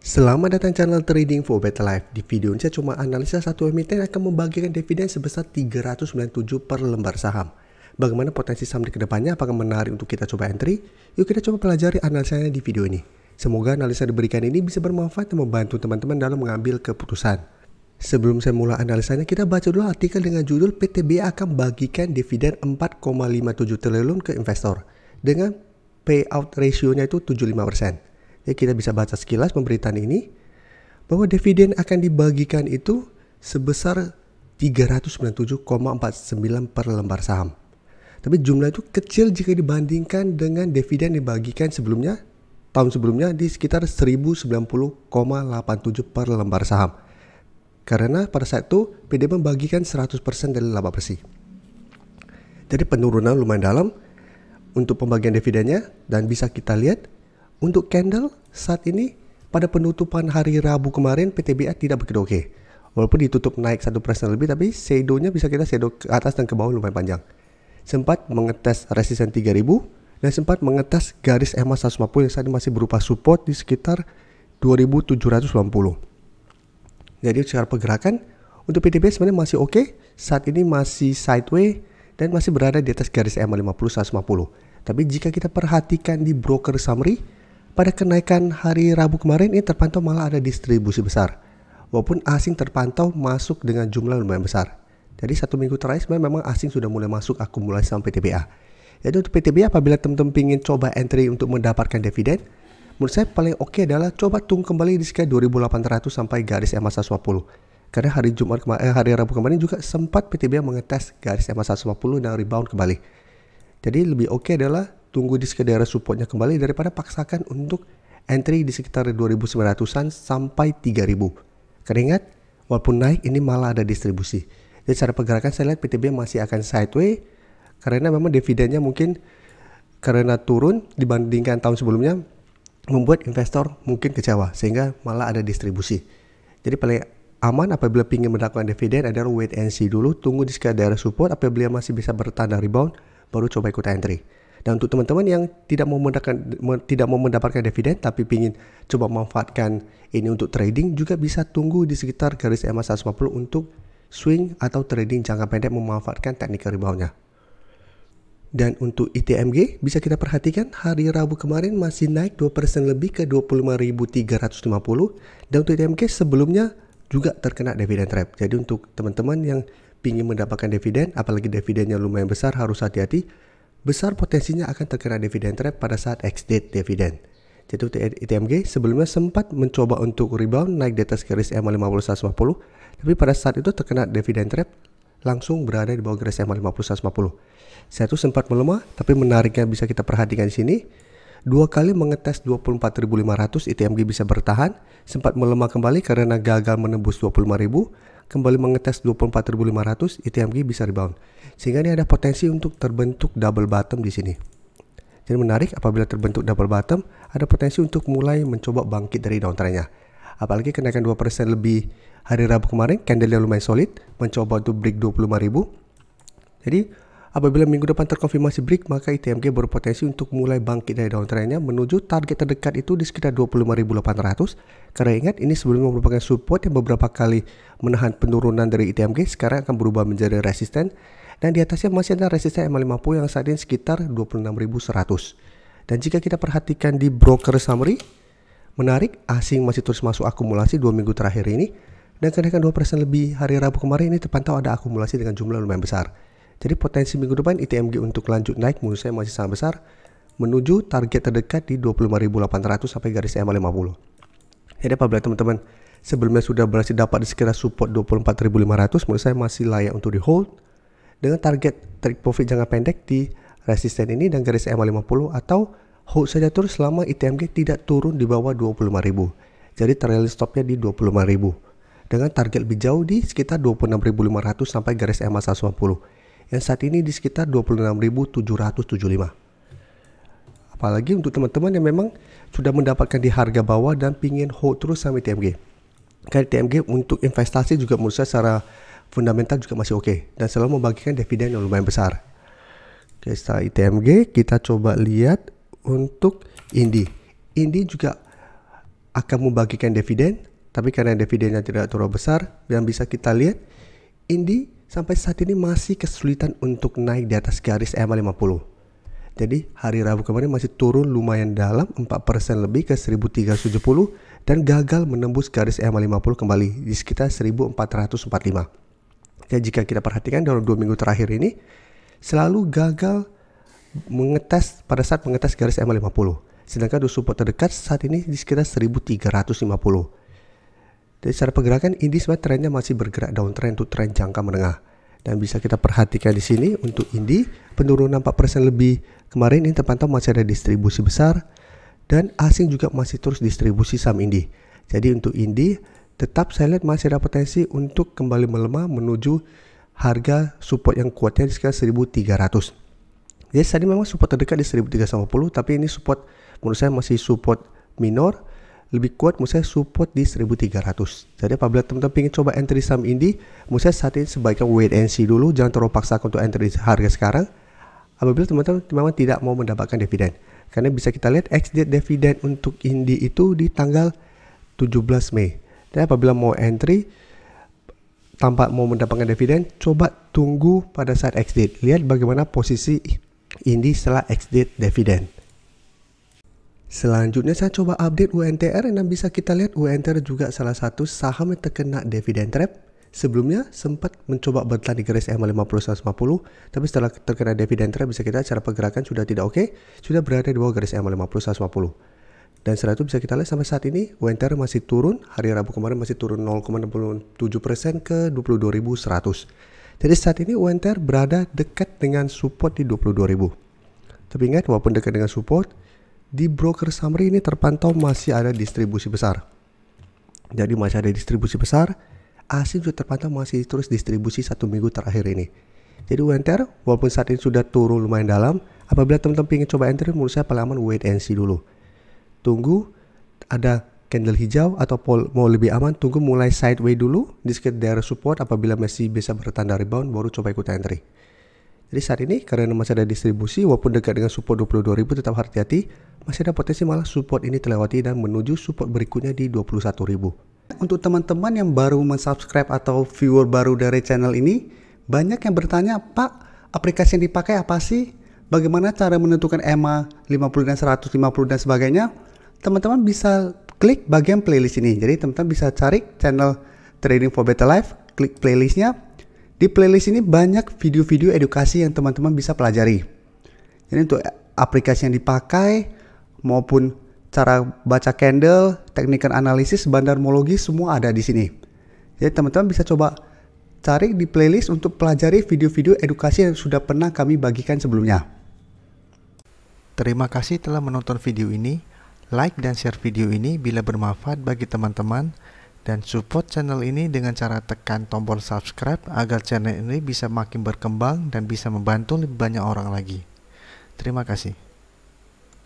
Selamat datang channel Trading for Better Life. Di video ini saya cuma analisa satu emiten akan membagikan dividen sebesar 397 per lembar saham. Bagaimana potensi saham di kedepannya, apakah menarik untuk kita coba entry? Yuk kita coba pelajari analisanya di video ini. Semoga analisa diberikan ini bisa bermanfaat dan membantu teman-teman dalam mengambil keputusan. Sebelum saya mulai analisanya, kita baca dulu artikel dengan judul PTBA akan bagikan dividen 4,57 triliun ke investor dengan payout ratio-nya itu 75%. Jadi kita bisa baca sekilas pemberitaan ini bahwa dividen akan dibagikan itu sebesar 397,49 per lembar saham. Tapi jumlah itu kecil jika dibandingkan dengan dividen dibagikan sebelumnya, tahun sebelumnya di sekitar 1090,87 per lembar saham. Karena pada saat itu PD membagikan 100% dari laba bersih. Jadi penurunan lumayan dalam untuk pembagian dividennya, dan bisa kita lihat untuk candle saat ini pada penutupan hari Rabu kemarin PTBA tidak begitu oke. Walaupun ditutup naik 1% lebih, tapi shadow-nya bisa kita shadow ke atas dan ke bawah lumayan panjang. Sempat mengetes resisten 3000 dan sempat mengetes garis EMA 150 yang saat ini masih berupa support di sekitar 2790. Jadi secara pergerakan untuk PTBA sebenarnya masih oke. Saat ini masih sideways dan masih berada di atas garis EMA 50 150. Tapi jika kita perhatikan di broker summary, pada kenaikan hari Rabu kemarin ini terpantau malah ada distribusi besar. Walaupun asing terpantau masuk dengan jumlah lumayan besar. Jadi satu minggu terakhir sebenarnya memang asing sudah mulai masuk akumulasi saham PTBA. Jadi untuk PTBA apabila teman-teman ingin coba entry untuk mendapatkan dividen, menurut saya paling oke adalah coba tunggu kembali di sekitar 2800 sampai garis EMA 150. Karena hari Rabu kemarin juga sempat PTBA mengetes garis EMA 150 dan rebound kembali. Jadi lebih oke adalah tunggu di sekitar daerah supportnya kembali daripada paksakan untuk entry di sekitar 2900-an sampai 3000. Karena ingat, walaupun naik ini malah ada distribusi. Jadi secara pergerakan saya lihat PTBA masih akan sideways karena memang dividennya mungkin karena turun dibandingkan tahun sebelumnya membuat investor mungkin kecewa sehingga malah ada distribusi. Jadi paling aman apabila ingin mendapatkan dividen adalah wait and see dulu, tunggu di sekitar daerah support, apabila masih bisa bertanda rebound baru coba ikut entry. Dan untuk teman-teman yang tidak mau mendapatkan dividen tapi ingin coba memanfaatkan ini untuk trading, juga bisa tunggu di sekitar garis EMA 150 untuk swing atau trading jangka pendek memanfaatkan technical reboundnya. Dan untuk ITMG bisa kita perhatikan hari Rabu kemarin masih naik 2% lebih ke 25.350, dan untuk ITMG sebelumnya juga terkena dividen trap. Jadi untuk teman-teman yang ingin mendapatkan dividen, apalagi dividennya lumayan besar, harus hati-hati. Besar potensinya akan terkena dividen trap pada saat ex-date dividen. Jadi untuk ITMG sebelumnya sempat mencoba untuk rebound naik di atas garis EMA 50 150, tapi pada saat itu terkena dividen trap langsung berada di bawah garis EMA 50 150. Saya itu sempat melemah, tapi menariknya bisa kita perhatikan di sini. Dua kali mengetes 24.500, ITMG bisa bertahan, sempat melemah kembali karena gagal menembus 25.000, kembali mengetes 24.500, ITMG bisa rebound. Sehingga ini ada potensi untuk terbentuk double bottom di sini. Jadi menarik apabila terbentuk double bottom, ada potensi untuk mulai mencoba bangkit dari downtrendnya. Apalagi kenaikan 2% lebih hari Rabu kemarin, candle-nya lumayan solid, mencoba untuk break 25.000. Jadi apabila minggu depan terkonfirmasi break, maka ITMG berpotensi untuk mulai bangkit dari downtrendnya menuju target terdekat itu di sekitar 25.800. Karena ingat ini sebelumnya merupakan support yang beberapa kali menahan penurunan dari ITMG, sekarang akan berubah menjadi resisten. Dan di atasnya masih ada resisten EMA 50 yang saat ini sekitar 26.100. Dan jika kita perhatikan di broker summary, menarik, asing masih terus masuk akumulasi 2 minggu terakhir ini. Dan kenaikan 2% lebih hari Rabu kemarin ini terpantau ada akumulasi dengan jumlah lumayan besar. Jadi potensi minggu depan ITMG untuk lanjut naik menurut saya masih sangat besar, menuju target terdekat di 25.800 sampai garis EMA 50. Jadi apabila teman-teman sebelumnya sudah berhasil dapat di sekitar support 24.500, menurut saya masih layak untuk di hold dengan target take profit jangka pendek di resisten ini dan garis EMA 50, atau hold saja terus selama ITMG tidak turun di bawah 25.000. Jadi trailing stopnya di 25.000 dengan target lebih jauh di sekitar 26.500 sampai garis EMA 150 yang saat ini di sekitar 26.775. Apalagi untuk teman-teman yang memang sudah mendapatkan di harga bawah dan pingin hold terus sama ITMG. Karena ITMG untuk investasi juga menurut saya secara fundamental juga masih oke dan selalu membagikan dividen yang lumayan besar. Oke, setelah ITMG kita coba lihat untuk Indi. Indi juga akan membagikan dividen, tapi karena dividennya tidak terlalu besar, yang bisa kita lihat, Indi sampai saat ini masih kesulitan untuk naik di atas garis EMA 50. Jadi hari Rabu kemarin masih turun lumayan dalam, 4% lebih ke 1370 dan gagal menembus garis EMA 50 kembali di sekitar 1445. Dan jika kita perhatikan dalam 2 minggu terakhir ini selalu gagal mengetes pada saat mengetes garis EMA 50. Sedangkan support terdekat saat ini di sekitar 1350. Dari secara pergerakan Indi sebenarnya trennya masih bergerak downtrend untuk tren jangka menengah. Dan bisa kita perhatikan di sini untuk Indi penurunan 4% lebih kemarin ini terpantau masih ada distribusi besar dan asing juga masih terus distribusi saham Indi. Jadi untuk Indi tetap saya lihat masih ada potensi untuk kembali melemah menuju harga support yang kuatnya di sekitar 1300. Jadi tadi memang support terdekat di 1350, tapi ini support menurut saya masih support minor. Lebih kuat menurut saya support di 1300. Jadi apabila teman-teman ingin coba entry saham Indi, menurut saya saat ini sebaiknya wait and see dulu, jangan terlalu paksakan untuk entry harga sekarang apabila teman-teman memang tidak mau mendapatkan dividen. Karena bisa kita lihat ex-date dividen untuk Indi itu di tanggal 17 Mei. Dan apabila mau entry tanpa mau mendapatkan dividen, coba tunggu pada saat ex-date. Lihat bagaimana posisi Indi setelah ex-date dividen. Selanjutnya saya coba update UNTR dan bisa kita lihat UNTR juga salah satu saham yang terkena dividen trap. Sebelumnya sempat mencoba bertahan di garis EMA 50-150, tapi setelah terkena dividen trap bisa kita cara pergerakan sudah tidak oke, sudah berada di bawah garis EMA 50-150. Dan setelah itu bisa kita lihat sampai saat ini UNTR masih turun, hari Rabu kemarin masih turun 0,67% ke 22.100. Jadi saat ini UNTR berada dekat dengan support di 22.000. Tapi ingat walaupun dekat dengan support, di broker summary ini terpantau masih ada distribusi besar. Jadi masih ada distribusi besar. Asing juga terpantau masih terus distribusi 1 minggu terakhir ini. Jadi UNTR walaupun saat ini sudah turun lumayan dalam, apabila teman-teman ingin coba entry menurut saya paling aman wait and see dulu. Tunggu ada candle hijau atau mau lebih aman tunggu mulai sideways dulu di sekitar daerah support, apabila masih bisa bertanda rebound baru coba ikut entry. Jadi saat ini karena masih ada distribusi walaupun dekat dengan support 22.000 tetap hati-hati, masih ada potensi malah support ini terlewati dan menuju support berikutnya di 21.000. Untuk teman-teman yang baru mensubscribe atau viewer baru dari channel ini, banyak yang bertanya, Pak, aplikasi yang dipakai apa sih? Bagaimana cara menentukan EMA 50 dan 150 dan sebagainya? Teman-teman bisa klik bagian playlist ini. Jadi teman-teman bisa cari channel Trading for Better Life, klik playlistnya. Di playlist ini banyak video-video edukasi yang teman-teman bisa pelajari. Jadi untuk aplikasi yang dipakai maupun cara baca candle, teknik analisis, bandarmologi semua ada di sini. Jadi teman-teman bisa coba cari di playlist untuk pelajari video-video edukasi yang sudah pernah kami bagikan sebelumnya. Terima kasih telah menonton video ini. Like dan share video ini bila bermanfaat bagi teman-teman. Dan support channel ini dengan cara tekan tombol subscribe agar channel ini bisa makin berkembang dan bisa membantu lebih banyak orang lagi. Terima kasih.